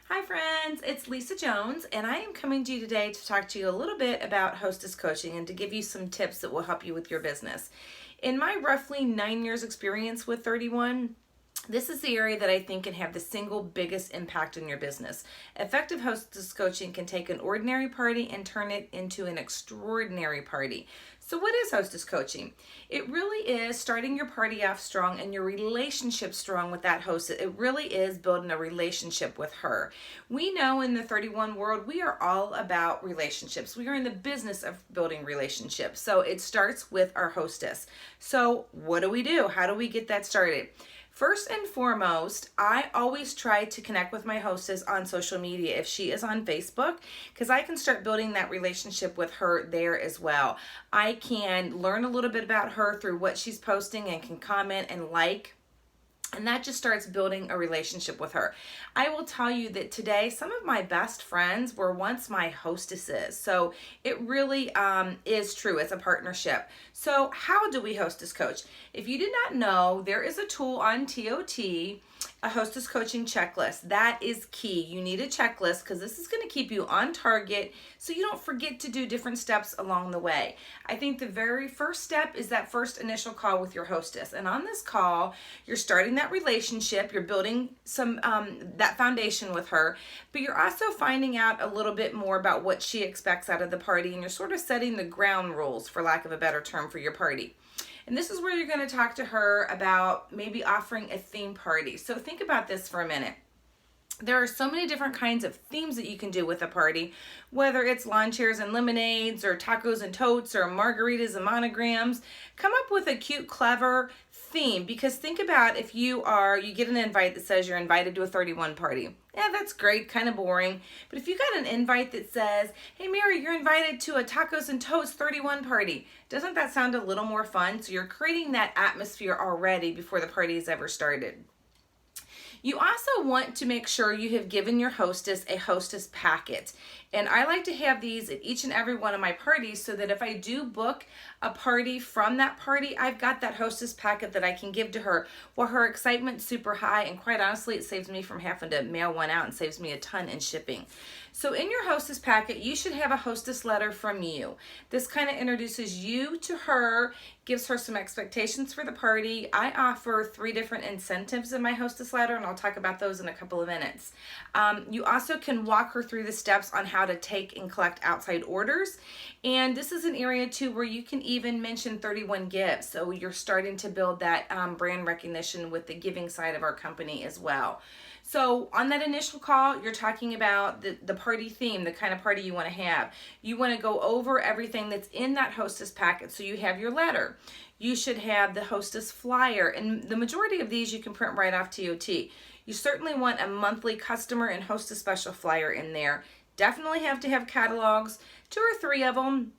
Hi friends, it's Lisa Jones and I am coming to you today to talk to you a little bit about Hostess Coaching and to give you some tips that will help you with your business. In my roughly 9 years experience with 31, this is the area that I think can have the single biggest impact in your business. Effective hostess coaching can take an ordinary party and turn it into an extraordinary party. So what is hostess coaching? It really is starting your party off strong and your relationship strong with that host. It really is building a relationship with her. We know in the 31 world, we are all about relationships. We are in the business of building relationships. So it starts with our hostess. So what do? How do we get that started? First and foremost, I always try to connect with my hostess on social media if she is on Facebook, because I can start building that relationship with her there as well. I can learn a little bit about her through what she's posting and can comment and like. And that just starts building a relationship with her. I will tell you that today, some of my best friends were once my hostesses. So it really is true. It's a partnership. So how do we hostess coach? If you did not know, there is a tool on TOT, a hostess coaching checklist. That is key. You need a checklist because this is going to keep you on target so you don't forget to do different steps along the way. I think the very first step is that first initial call with your hostess. And on this call, you're starting that relationship, you're building some that foundation with her, but you're also finding out a little bit more about what she expects out of the party, and you're sort of setting the ground rules, for lack of a better term, for your party. And this is where you're going to talk to her about maybe offering a theme party. So think about this for a minute. There are so many different kinds of themes that you can do with a party, whether it's lawn chairs and lemonades or tacos and totes or margaritas and monograms. Come up with a cute, clever theme, because think about if you get an invite that says you're invited to a 31 party. Yeah, that's great, kind of boring. But if you got an invite that says, hey Mary, you're invited to a tacos and toast 31 party, doesn't that sound a little more fun? So you're creating that atmosphere already before the party has ever started. You also want to make sure you have given your hostess a hostess packet. And I like to have these at each and every one of my parties so that if I do book a party from that party, I've got that hostess packet that I can give to her. Well, her excitement's super high, and quite honestly, it saves me from having to mail one out and saves me a ton in shipping. So in your hostess packet, you should have a hostess letter from you. This kind of introduces you to her, gives her some expectations for the party. I offer 3 different incentives in my hostess letter, and I'll talk about those in a couple of minutes. You also can walk her through the steps on how to take and collect outside orders. And this is an area too where you can even mention 31 Gives. So you're starting to build that brand recognition with the giving side of our company as well. So on that initial call, you're talking about the party theme, the kind of party you want to have. You want to go over everything that's in that hostess packet. So you have your letter. You should have the hostess flyer. And the majority of these you can print right off TOT. You certainly want a monthly customer and hostess special flyer in there. Definitely have to have catalogs, 2 or 3 of them.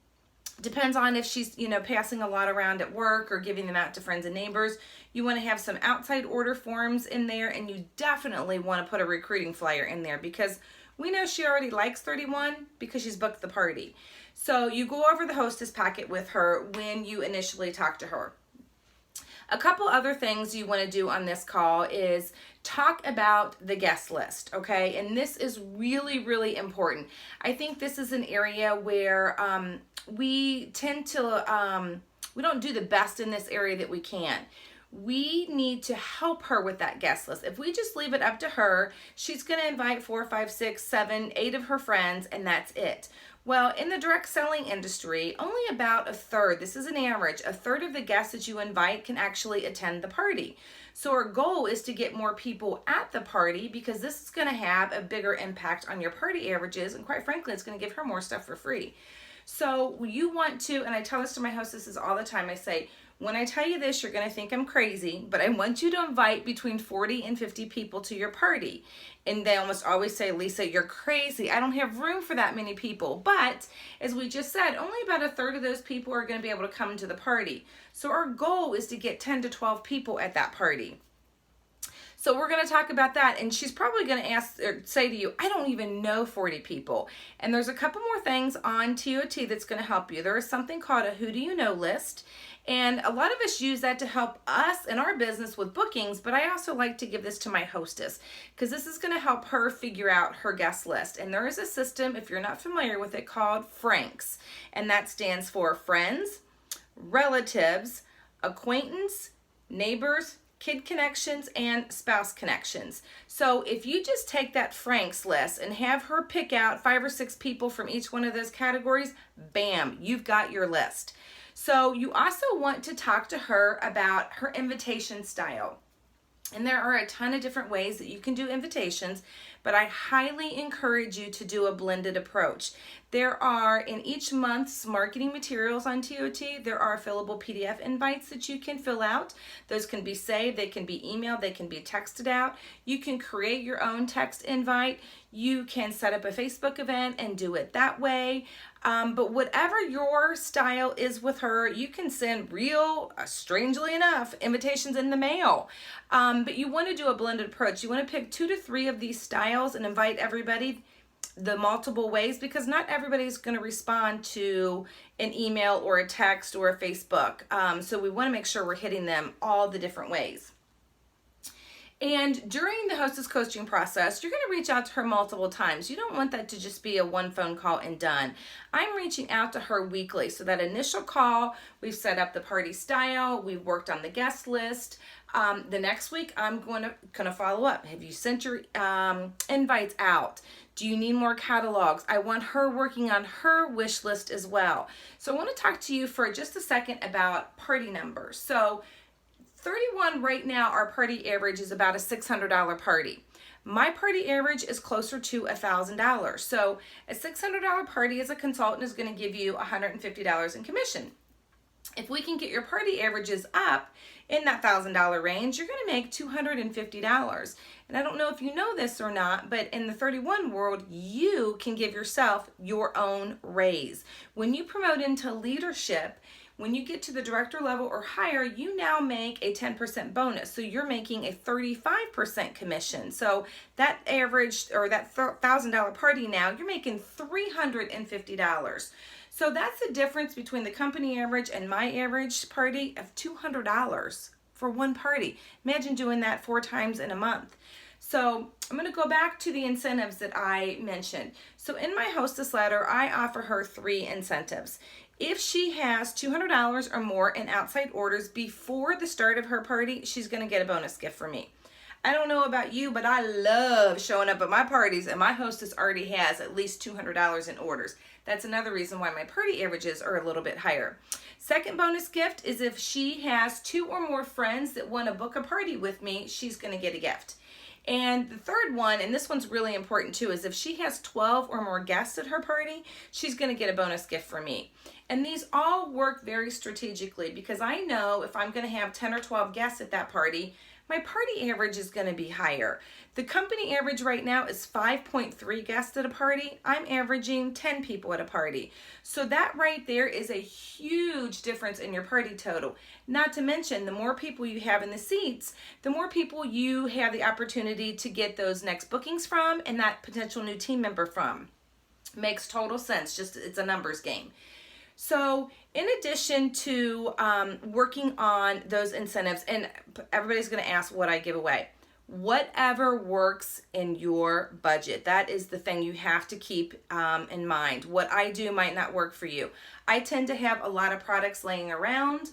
Depends on if she's, passing a lot around at work or giving them out to friends and neighbors. You want to have some outside order forms in there, and you definitely want to put a recruiting flyer in there because we know she already likes 31 because she's booked the party. So you go over the hostess packet with her when you initially talk to her. A couple other things you want to do on this call is talk about the guest list, okay? And this is really, really important. I think this is an area where we tend to, we don't do the best in this area that we can. We need to help her with that guest list. If we just leave it up to her, she's going to invite 4, 5, 6, 7, 8 of her friends, and that's it. Well, in the direct selling industry, only about a third, this is an average, a third of the guests that you invite can actually attend the party. So our goal is to get more people at the party because this is going to have a bigger impact on your party averages, and quite frankly, it's going to give her more stuff for free. So you want to, and I tell this to my hostesses all the time, I say, when I tell you this, you're going to think I'm crazy, but I want you to invite between 40 and 50 people to your party. And they almost always say, Lisa, you're crazy. I don't have room for that many people. But as we just said, only about a third of those people are going to be able to come to the party. So our goal is to get 10 to 12 people at that party. So we're going to talk about that, and she's probably going to ask or say to you, I don't even know 40 people. And there's a couple more things on TOT that's going to help you. There is something called a who do you know list, and a lot of us use that to help us in our business with bookings, but I also like to give this to my hostess because this is going to help her figure out her guest list. And there is a system, if you're not familiar with it, called Franks, and that stands for friends, relatives, acquaintance, neighbors, kid connections, and spouse connections. So if you just take that Frank's list and have her pick out 5 or 6 people from each one of those categories, bam, you've got your list. So you also want to talk to her about her invitation style. And there are a ton of different ways that you can do invitations, but I highly encourage you to do a blended approach. There are, in each month's marketing materials on TOT, there are fillable PDF invites that you can fill out. Those can be saved, they can be emailed, they can be texted out. You can create your own text invite. You can set up a Facebook event and do it that way. But whatever your style is with her, you can send real, strangely enough, invitations in the mail. But you want to do a blended approach. You want to pick 2 to 3 of these styles and invite everybody the multiple ways, because not everybody's going to respond to an email or a text or a Facebook. So we want to make sure we're hitting them all the different ways. And during the Hostess Coaching process, you're going to reach out to her multiple times. You don't want that to just be a one phone call and done. I'm reaching out to her weekly. So that initial call, we've set up the party style, we've worked on the guest list. The next week, I'm going to follow up. Have you sent your invites out? Do you need more catalogs? I want her working on her wish list as well. So I want to talk to you for just a second about party numbers. So 31 right now, our party average is about a $600 party. My party average is closer to $1,000. So a $600 party as a consultant is going to give you $150 in commission. If we can get your party averages up in that $1,000 range, you're going to make $250. And I don't know if you know this or not, but in the 31 world, you can give yourself your own raise. When you promote into leadership, when you get to the director level or higher, you now make a 10% bonus. So you're making a 35% commission. So that average, or that $1,000 party now, you're making $350. So that's the difference between the company average and my average party of $200 for one party. Imagine doing that 4 times in a month. So I'm going to go back to the incentives that I mentioned. So in my hostess letter, I offer her 3 incentives. If she has $200 or more in outside orders before the start of her party, she's going to get a bonus gift from me. I don't know about you, but I love showing up at my parties, and my hostess already has at least $200 in orders. That's another reason why my party averages are a little bit higher. Second bonus gift is if she has 2 or more friends that want to book a party with me, she's going to get a gift. And the third one, and this one's really important too, is if she has 12 or more guests at her party, she's going to get a bonus gift from me. And these all work very strategically because I know if I'm going to have 10 or 12 guests at that party, my party average is going to be higher. The company average right now is 5.3 guests at a party. I'm averaging 10 people at a party. So that right there is a huge difference in your party total. Not to mention, the more people you have in the seats, the more people you have the opportunity to get those next bookings from and that potential new team member from. Makes total sense. Just it's a numbers game. So in addition to working on those incentives, and everybody's going to ask what I give away, whatever works in your budget. That is the thing you have to keep in mind. What I do might not work for you. I tend to have a lot of products laying around.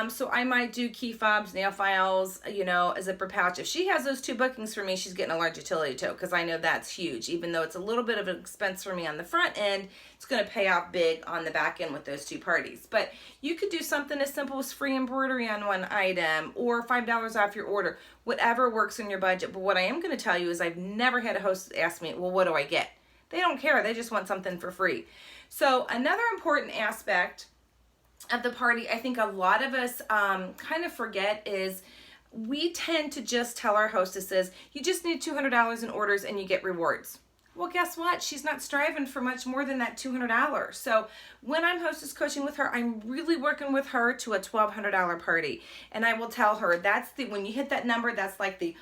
So I might do key fobs, nail files, a zipper pouch. If she has those 2 bookings for me, she's getting a large utility tote because I know that's huge. Even though it's a little bit of an expense for me on the front end, it's going to pay off big on the back end with those 2 parties. But you could do something as simple as free embroidery on one item or $5 off your order, whatever works in your budget. But what I am going to tell you is I've never had a host ask me, well, what do I get? They don't care. They just want something for free. So another important aspect of the party, I think a lot of us kind of forget is we tend to just tell our hostesses, you just need $200 in orders and you get rewards. Well, guess what? She's not striving for much more than that $200. So when I'm hostess coaching with her, I'm really working with her to a $1,200 party. And I will tell her that's when you hit that number, that's like the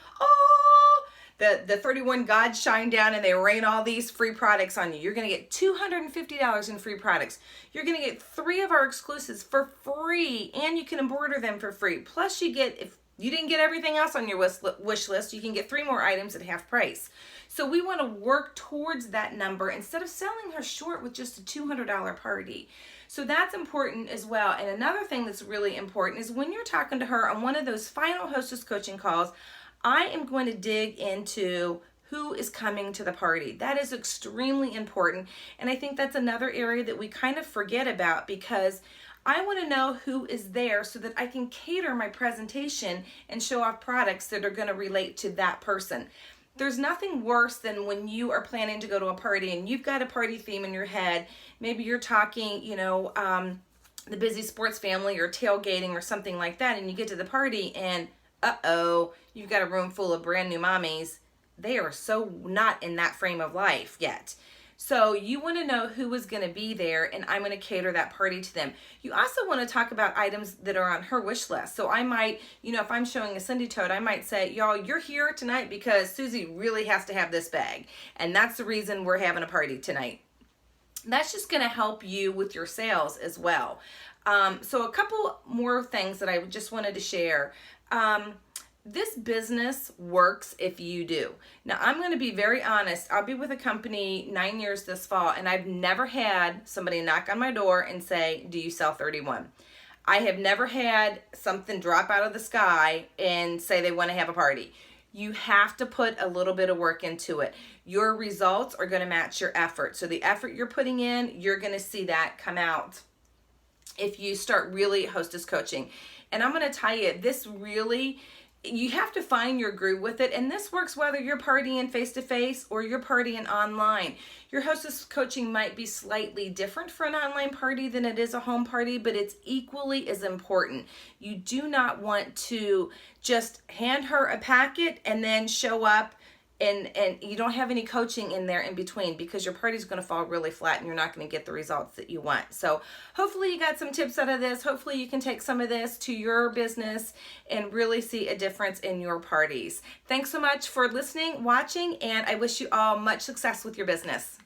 31 gods shine down and they rain all these free products on you. You're going to get $250 in free products. You're going to get 3 of our exclusives for free, and you can embroider them for free. Plus you get, if you didn't get everything else on your wish list, you can get 3 more items at half price. So we want to work towards that number instead of selling her short with just a $200 party. So that's important as well. And another thing that's really important is when you're talking to her on one of those final hostess coaching calls, I am going to dig into who is coming to the party. That is extremely important. And I think that's another area that we kind of forget about, because I want to know who is there so that I can cater my presentation and show off products that are going to relate to that person. There's nothing worse than when you are planning to go to a party and you've got a party theme in your head. Maybe you're talking, the busy sports family or tailgating or something like that, and you get to the party and you've got a room full of brand new mommies. They are so not in that frame of life yet. So you want to know who is going to be there, and I'm going to cater that party to them. You also want to talk about items that are on her wish list. So I might, if I'm showing a Cindy tote, I might say, y'all, you're here tonight because Susie really has to have this bag. And that's the reason we're having a party tonight. That's just going to help you with your sales as well. So a couple more things that I just wanted to share. This business works if you do. Now, I'm going to be very honest. I'll be with a company 9 years this fall, and I've never had somebody knock on my door and say, do you sell 31? I have never had something drop out of the sky and say they want to have a party. You have to put a little bit of work into it. Your results are going to match your effort. So the effort you're putting in, you're going to see that come out if you start really hostess coaching. And I'm going to tell you, this really, you have to find your groove with it. And this works whether you're partying face-to-face or you're partying online. Your hostess coaching might be slightly different for an online party than it is a home party, but it's equally as important. You do not want to just hand her a packet and then show up and you don't have any coaching in there in between, because your party's going to fall really flat and you're not going to get the results that you want. So hopefully you got some tips out of this. Hopefully you can take some of this to your business and really see a difference in your parties. Thanks so much for listening, watching, and I wish you all much success with your business.